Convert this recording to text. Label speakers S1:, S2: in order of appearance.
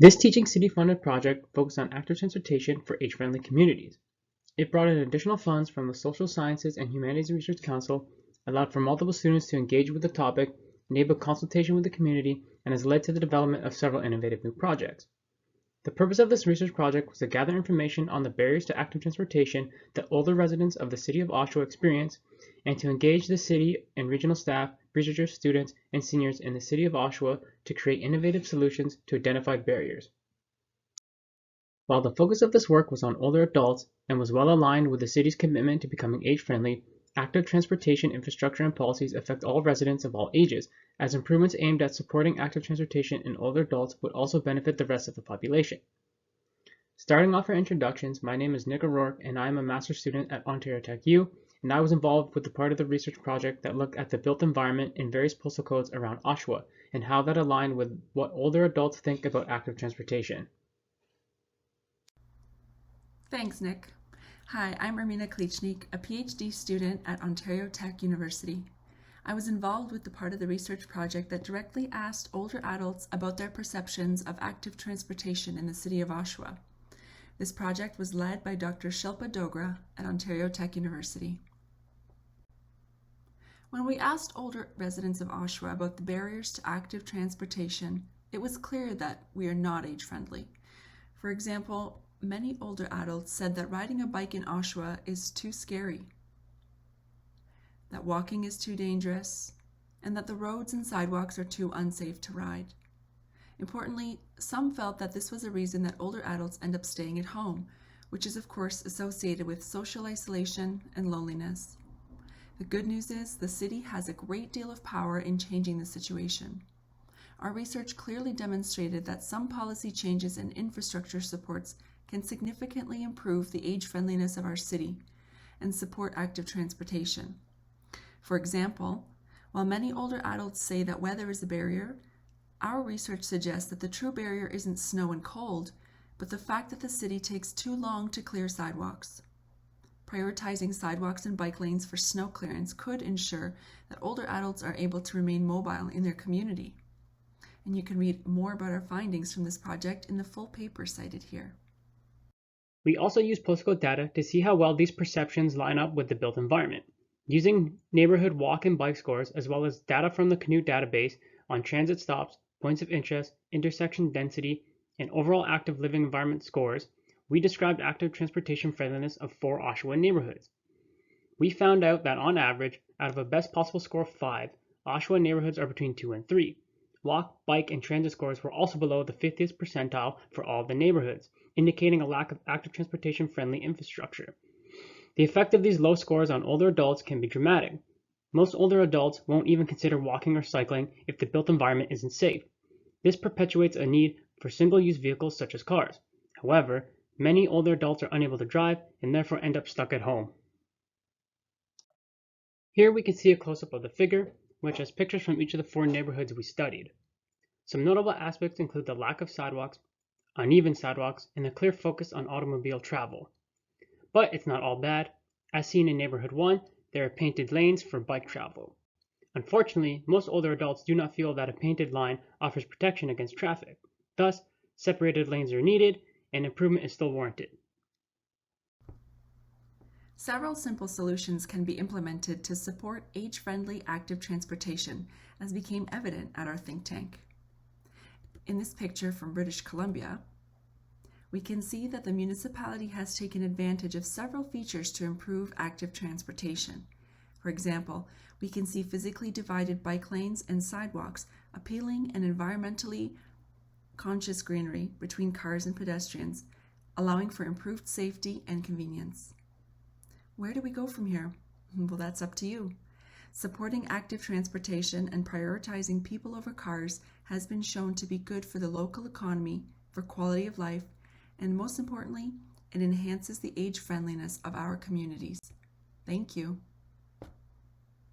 S1: This Teaching City funded project focused on active transportation for age-friendly communities. It brought in additional funds from the Social Sciences and Humanities Research Council, allowed for multiple students to engage with the topic, enabled consultation with the community, and has led to the development of several innovative new projects. The purpose of this research project was to gather information on the barriers to active transportation that older residents of the City of Oshawa experience, and to engage the city and regional staff, researchers, students, and seniors in the City of Oshawa to create innovative solutions to identified barriers. While the focus of this work was on older adults and was well aligned with the city's commitment to becoming age-friendly, active transportation infrastructure and policies affect all residents of all ages, as improvements aimed at supporting active transportation in older adults would also benefit the rest of the population. Starting off our introductions, my name is Nick O'Rourke and I am a master's student at Ontario Tech U, and I was involved with the part of the research project that looked at the built environment in various postal codes around Oshawa and how that aligned with what older adults think about active transportation.
S2: Thanks, Nick. Hi, I'm Irmina and a PhD student at Ontario Tech University. I was involved with the part of the research project that directly asked older adults about their perceptions of active transportation in the City of Oshawa. This project was led by Dr. Shilpa at Ontario Tech University. When we asked older residents of Oshawa about the barriers to active transportation, it was clear that we are not age-friendly. For example, many older adults said that riding a bike in Oshawa is too scary, that walking is too dangerous, and that the roads and sidewalks are too unsafe to ride. Importantly, some felt that this was a reason that older adults end up staying at home, which is of course associated with social isolation and loneliness. The good news is the city has a great deal of power in changing the situation. Our research clearly demonstrated that some policy changes and infrastructure supports can significantly improve the age-friendliness of our city and support active transportation. For example, while many older adults say that weather is a barrier, our research suggests that the true barrier isn't snow and cold, but the fact that the city takes too long to clear sidewalks. Prioritizing sidewalks and bike lanes for snow clearance could ensure that older adults are able to remain mobile in their community. And you can read more about our findings from this project in the full paper cited here.
S1: We also use postcode data to see how well these perceptions line up with the built environment. Using neighborhood walk and bike scores, as well as data from the Canute database on transit stops, points of interest, intersection density, and overall active living environment scores, we described active transportation friendliness of 4 Oshawa neighborhoods. We found out that on average, out of a best possible score of 5, Oshawa neighborhoods are between 2 and 3. Walk, bike, and transit scores were also below the 50th percentile for all of the neighborhoods, indicating a lack of active transportation-friendly infrastructure. The effect of these low scores on older adults can be dramatic. Most older adults won't even consider walking or cycling if the built environment isn't safe. This perpetuates a need for single-use vehicles such as cars. However, many older adults are unable to drive and therefore end up stuck at home. Here we can see a close-up of the figure, which has pictures from each of the 4 neighborhoods we studied. Some notable aspects include the lack of sidewalks, uneven sidewalks, and a clear focus on automobile travel. But it's not all bad. As seen in Neighborhood 1, there are painted lanes for bike travel. Unfortunately, most older adults do not feel that a painted line offers protection against traffic. Thus, separated lanes are needed, and improvement is still warranted.
S2: Several simple solutions can be implemented to support age-friendly active transportation, as became evident at our think tank. In this picture from British Columbia, we can see that the municipality has taken advantage of several features to improve active transportation. For example, we can see physically divided bike lanes and sidewalks, appealing and environmentally conscious greenery between cars and pedestrians, allowing for improved safety and convenience. Where do we go from here? Well, that's up to you. Supporting active transportation and prioritizing people over cars has been shown to be good for the local economy, for quality of life, and most importantly, it enhances the age friendliness of our communities. Thank you.